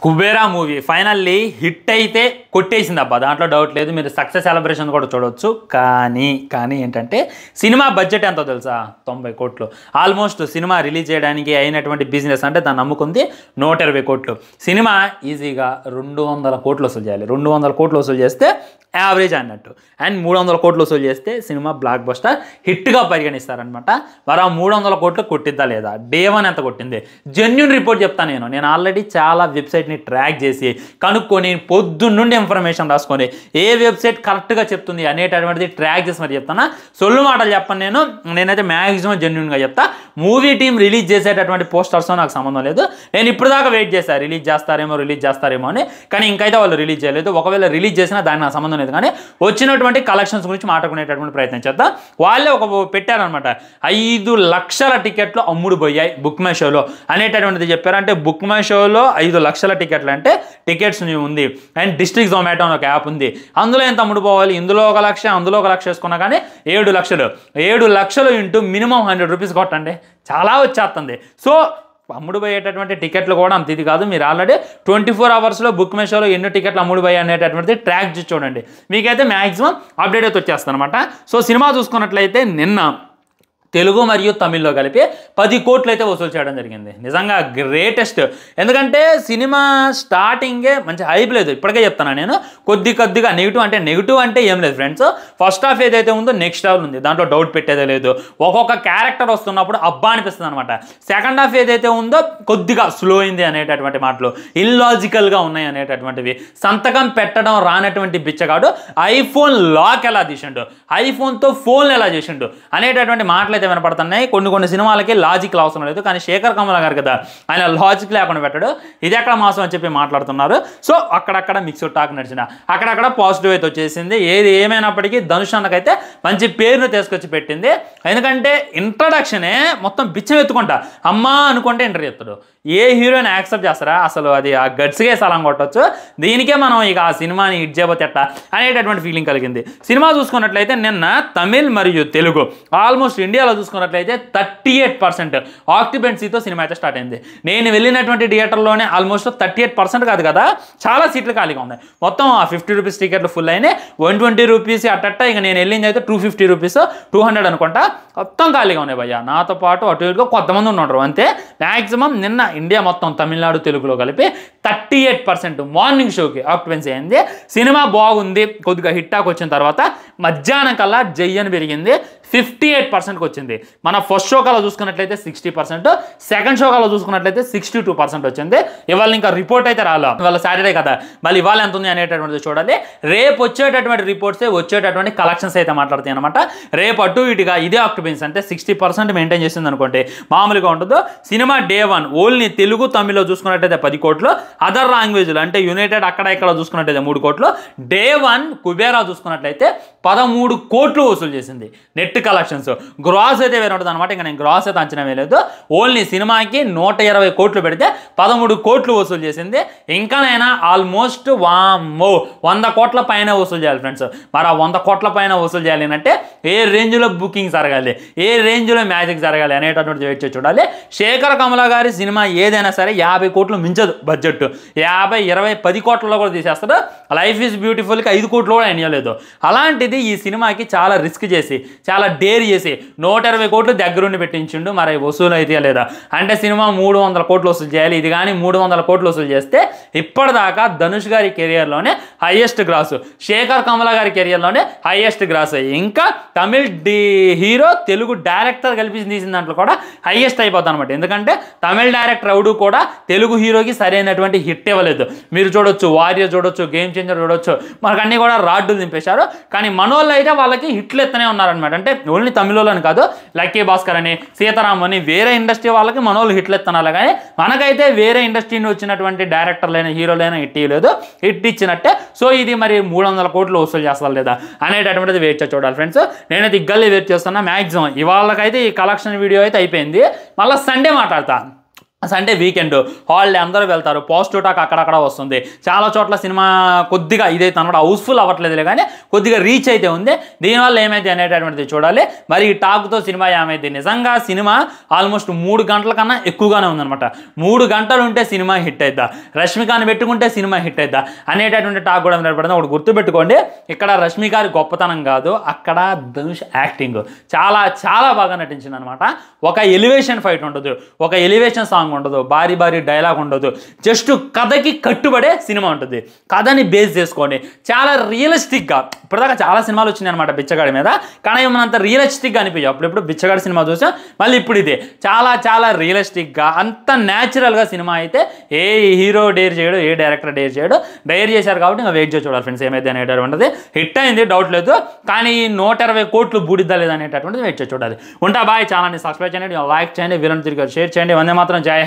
Kubera movie finally hit అయితే కొట్టేసింది అబ్బా, దాంట్లో డౌట్ లేదు. మీరు సక్సెస్ సెలబ్రేషన్ కూడా చూడవచ్చు. కానీ ఏంటంటే సినిమా బడ్జెట్ ఎంతో తెలుసా? 90 కోట్లు. ఆల్మోస్ట్ సినిమా రిలీజ్ చేయడానికి అయినటువంటి బిజినెస్ అంటే దాన్ని నమ్ముకుంది 120 కోట్లు. సినిమా ఈజీగా 200 కోట్లు వసూలు చేయాలి. 200 కోట్లు వసూలు చేస్తే యావరేజ్ అన్నట్టు. అండ్ 300 కోట్లు వసూలు చేస్తే సినిమా బ్లాక్ బస్టర్ హిట్గా పరిగణిస్తారనమాట. మరి ఆ 300 కోట్లు కొట్టిద్దా లేదా? డే 1 ఎంత కొట్టింది? జెన్యూన్ రిపోర్ట్ చెప్తాను నేను ఆల్రెడీ చాలా వెబ్సైట్ని ట్రాక్ చేసి కనుక్కొని పొద్దున్నుండి ఇన్ఫర్మేషన్ రాసుకొని ఏ వెబ్సైట్ కరెక్ట్గా చెప్తుంది అనేటటువంటిది ట్రాక్ చేసి మరి చెప్తాను. సొల్లు మాటలు చెప్పను నేనైతే మ్యాక్సిమం జెన్యూన్గా చెప్తా. మూవీ టీం రిలీజ్ చేసేటటువంటి పోస్టర్స్తో నాకు సంబంధం లేదు. నేను ఇప్పుడు దాకా వెయిట్ చేశాను రిలీజ్ చేస్తారేమో అని, కానీ ఇంకైతే వాళ్ళు రిలీజ్ చేయలేదు. ఒకవేళ రిలీజ్ చేసినా దానికి నాకు సంబంధం లేదు. కానీ వచ్చినటువంటి కలెక్షన్స్ గురించి మాట్లాడుకునేటటువంటి ప్రయత్నం చేద్దాం. వాళ్ళే ఒక పెట్టారనమాట, 5 లక్షల టికెట్లు అమ్ముడు పోయాయి బుక్ మై షోలో అనేటటువంటిది చెప్పారు. అంటే బుక్ మై షోలో 5 లక్షల టికెట్లు అంటే టికెట్స్ ఉంది. అండ్ డిస్ట్రిక్ట్ జొమాటో అని ఒక యాప్ ఉంది, అందులో ఎంత అమ్ముడు పోవాలి? ఇందులో 1 లక్ష అందులో 1 లక్ష వేసుకున్నా కానీ 7 లక్షలు ఇంటూ మినిమం 100 రూపీస్ కొట్టండి, చాలా వచ్చేస్తుంది. సో అమ్ముడు పోయేటటువంటి టికెట్లు కూడా అంత ఇది కాదు. మీరు ఆల్రెడీ 24 అవర్స్లో బుక్ మై షోలో ఎన్ని టికెట్లు అమ్ముడు పోయాయి అనేటటువంటిది ట్రాక్ చేసి చూడండి, మీకైతే మ్యాక్సిమం అప్డేట్ అయితే వచ్చేస్తుంది అనమాట. సో సినిమా చూసుకున్నట్లయితే నిన్న తెలుగు మరియు తమిళ్లో కలిపి 10 కోట్లు అయితే వసూలు చేయడం జరిగింది. నిజంగా గ్రేటెస్ట్. ఎందుకంటే సినిమా స్టార్టింగే మంచి హైప్ లేదు. ఇప్పటికే చెప్తాను నేను, కొద్దిగా నెగిటివ్ అంటే ఏం లేదు ఫ్రెండ్స్. ఫస్ట్ హాఫ్ ఏదైతే ఉందో నెక్స్ట్ హాఫ్ ఉంది, దాంట్లో డౌట్ పెట్టేదే లేదు. ఒక్కొక్క క్యారెక్టర్ వస్తున్నప్పుడు అబ్బా అనిపిస్తుంది అనమాట. సెకండ్ హాఫ్ ఏదైతే ఉందో కొద్దిగా స్లో అయింది అనేటటువంటి మాటలు, ఇల్లాజికల్గా ఉన్నాయి అనేటటువంటివి. సంతకం పెట్టడం రానటువంటి బిచ్చగాడు ఐఫోన్ లాక్ ఎలా తీసిండు, ఐఫోన్తో ఫోన్లు ఎలా చేసిండు అనేటటువంటి మాటలు వినపడుతున్నాయి. కొన్ని సినిమాలకి లాజిక్ అవసరం లేదు, కానీ శేఖర్ కమల గారు కదా, ఆయన లాజిక్ లేకుండా పెట్టాడు. ఇది ఎక్కడ మాసం అని చెప్పి మాట్లాడుతున్నారు. సో అక్కడక్కడ మిక్స్డ్ టాక్ నడిచిన, అక్కడక్కడ పాజిటివ్ అయితే వచ్చేసింది. ఏది ఏమైనప్పటికీ ధనుష్ అన్నకైతే మంచి పేరును తీసుకొచ్చి పెట్టింది. ఎందుకంటే ఇంట్రడక్షనే మొత్తం బిచ్చం ఎత్తుకుంటా అమ్మా అనుకుంటే ఇంటర్ ఎత్తుడు. ఏ హీరోని యాక్సెప్ట్ చేస్తారా? అసలు అది ఆ గట్స్గా సలం కొట్టచ్చు. దీనికే మనం ఇక ఆ సినిమాని హిట్ చేయబోతే ఎట్లా అనేటటువంటి ఫీలింగ్ కలిగింది. సినిమా చూసుకున్నట్లయితే నిన్న తమిళ్ మరియు తెలుగు ఆల్మోస్ట్ ఇండియాలో చూసుకున్నట్లయితే 38% ఆక్యుపెన్సీతో సినిమా అయితే స్టార్ట్ అయింది. నేను వెళ్ళినటువంటి థియేటర్లోనే ఆల్మోస్ట్ 38% కాదు కదా, చాలా సీట్లు ఖాళీగా ఉన్నాయి. మొత్తం ఆ 50 రూపీస్ టికెట్లు ఫుల్ అయినాయి. 120 రూపీస్ అట్ట. ఇక నేను వెళ్ళింది అయితే 250 రూపీస్ 200 అనుకుంటా, మొత్తం ఖాళీగా ఉన్నాయి భయ్య. నాతో పాటు అటు ఇటుగా కొంతమంది ఉన్నారు అంతే. మ్యాక్సిమం నిన్న ఇండియా మొత్తం తమిళనాడు తెలుగులో కలిపి 38% మార్నింగ్ షోకి ఆక్యుపెన్సీ అయింది. సినిమా బాగుంది. కొద్దిగా హిట్ టాక్ వచ్చిన తర్వాత మధ్యాహ్నం కల్లా జయ్యని పెరిగింది, 58%కి వచ్చింది. మన ఫస్ట్ షో కల్లా చూసుకున్నట్లయితే 60%, సెకండ్ షో కల్లా చూసుకున్నట్లయితే 62% వచ్చింది. ఇవాళ ఇంకా రిపోర్ట్ అయితే రాలా, ఇవాళ సాటర్డే కదా, మళ్ళీ ఇవాళ ఎంత ఉంది అనేటటువంటిది చూడాలి. రేపు వచ్చేటటువంటి రిపోర్ట్సే వచ్చేటటువంటి కలెక్షన్స్ అయితే మాట్లాడతాయి అనమాట. రేపు అటు ఇటుగా ఇదే ఆక్యుపెన్సీ అంటే 60% మెయింటైన్ చేసింది అనుకోండి, మామూలుగా ఉంటుందో. సినిమా డే 1 ఓన్లీ తెలుగు తమిళ్లో చూసుకున్నట్టయితే 10 కోట్లు, అదర్ లాంగ్వేజ్లో అంటే యునైటెడ్ అక్కడ ఇక్కడ చూసుకున్నట్టయితే 3 కోట్లు. డే 1 కుబేరా చూసుకున్నట్లయితే 13 కోట్లు వసూలు చేసింది నెట్ కలెక్షన్స్. గ్రాస్ అయితే వేరే ఉంటుంది అనమాట. ఇంకా నేను గ్రాస్ అయితే అంచనా వేయలేదు. ఓన్లీ సినిమాకి 120 కోట్లు పెడితే 13 కోట్లు వసూలు చేసింది. ఇంకానైనా ఆల్మోస్ట్ 100 కోట్ల పైన వసూలు చేయాలి ఫ్రెండ్స్. మరి ఆ 100 కోట్ల పైన వసూలు చేయాలి అంటే ఏ రేంజ్లో బుకింగ్ జరగాలి, ఏ రేంజ్లో మ్యాజిక్ జరగాలి అనేటటువంటి వెయిట్ చేసి చూడాలి. శేఖర్ కమల గారి సినిమా ఏదైనా సరే 50 కోట్లు మించదు బడ్జెట్. 50, 20, 10 కోట్లలో కూడా తీసేస్తాడు. లైఫ్ ఈజ్ బ్యూటిఫుల్కి 5 కోట్లు కూడా అయినలేదు. అలాంటిది ఈ సినిమాకి చాలా రిస్క్ చేసి, చాలా డేర్ చేసి 120 కోట్లు దగ్గరుండి పెట్టించిండు. మరి వసూలు అయితే లేదా అంటే సినిమా 300 కోట్లు వసూలు చేయాలి. ఇది కానీ 300 కోట్లు వసూలు చేస్తే ఇప్పటిదాకా ధనుష్ గారి కెరియర్లోనే హైయెస్ట్ గ్రాస్, శేఖర్ కమల గారి కెరియర్లోనే హైయెస్ట్ గ్రాస్. ఇంకా తమిళ్ హీరో తెలుగు డైరెక్టర్ కలిపి తీసిన దాంట్లో కూడా హైయెస్ట్ అయిపోతుంది అనమాట. ఎందుకంటే తమిళ్ డైరెక్టర్ ఎవడు కూడా తెలుగు హీరోకి సరైనటువంటి హిట్ ఇవ్వలేదు. మీరు చూడొచ్చు, వారియర్ చూడొచ్చు, గేమ్ చేంజర్ చూడొచ్చు, మనకు అన్నీ కూడా రాడ్డులు దింపేశారు. కానీ మనోళ్ళు అయితే వాళ్ళకి హిట్లు ఎత్తనే ఉన్నారనమాట. అంటే ఓన్లీ తమిళలోని కాదు, లక్కీ భాస్కర్ అని, సీతారాం అని వేరే ఇండస్ట్రీ వాళ్ళకి మనోళ్ళు హిట్లు ఎత్తనాలి. కానీ మనకైతే వేరే ఇండస్ట్రీని వచ్చినటువంటి డైరెక్టర్లైన హీరోలైనా హిట్ ఇవ్వలేదు. హిట్ ఇచ్చినట్టే. సో ఇది మరి 300 కోట్లు వసూలు చేస్తారు లేదా అనేటటువంటిది వెయిట్ చేసి చూడాలి ఫ్రెండ్స్. నేనైతే ఇగ్గల్లి వెయిట్ చేస్తున్నా. మ్యాక్సిమం ఇవాళకైతే ఈ కలెక్షన్ వీడియో అయితే అయిపోయింది. మళ్ళీ సండే మాట్లాడతా. సండే వీకెండ్ హాలిడే అందరూ వెళ్తారు, పాజిటివ్ టాక్ అక్కడక్కడ వస్తుంది. చాలా చోట్ల సినిమా కొద్దిగా ఇదైతే అనమాట హౌస్ఫుల్ అవ్వట్లేదులే కానీ కొద్దిగా రీచ్ అయితే ఉంది. దీనివల్ల ఏమైంది అనేటటువంటిది చూడాలి. మరి ఈ టాక్తో సినిమా ఏమైంది? నిజంగా సినిమా ఆల్మోస్ట్ 3 గంటల కన్నా ఎక్కువగానే ఉందన్నమాట. 3 గంటలు ఉంటే సినిమా హిట్ అయిద్దా, రష్మికని పెట్టుకుంటే సినిమా హిట్ అయిద్దా అనేటటువంటి టాక్ కూడా నిలబడింది. ఒకటి గుర్తుపెట్టుకోండి, ఇక్కడ రష్మిక గొప్పతనం కాదు, అక్కడ ధనుష్ యాక్టింగ్ చాలా చాలా బాగా నటించింది అనమాట. ఒక ఎలివేషన్ ఫైట్ ఉండదు, ఒక ఎలివేషన్ సాంగ్ ఉండదు, భారీ భారీ డైలాగ్ ఉండదు, జస్ట్ కథకి కట్టుబడే సినిమా ఉంటుంది. కథని బేస్ చేసుకోండి, చాలా రియలిస్టిక్గా. ఇప్పటిదాకా చాలా సినిమాలు వచ్చినాయి అనమాట బిచ్చగాడి మీద, కానీ మనంత రియలిస్టిక్గా అనిపించాయి. అప్పుడెప్పుడు బిచ్చగాడి సినిమా చూసాం, మళ్ళీ ఇప్పుడు ఇదే చాలా చాలా రియలిస్టిక్గా అంత న్యాచురల్గా సినిమా అయితే ఏ హీరో డేర్ చేయడు, ఏ డైరెక్టర్ డేర్ చేయడు. డైర్ చేశారు కాబట్టి ఇంకా వెయిట్ చేసి చూడాలి ఫ్రెండ్స్ ఏమైతే అనేటటువంటిది. హిట్ అయింది డౌట్ లేదు, కానీ 120 కోట్లు బూడిద్దా లేదా అనేటటువంటిది వెయిట్ చేసి చూడాలి. ఉంటా బాయ్. ఛానల్ని సబ్స్క్రైబ్ చేయండి, లైక్ చేయండి, వీళ్ళని తిరిగి షేర్ చేయండి. వందే మాత్రం జై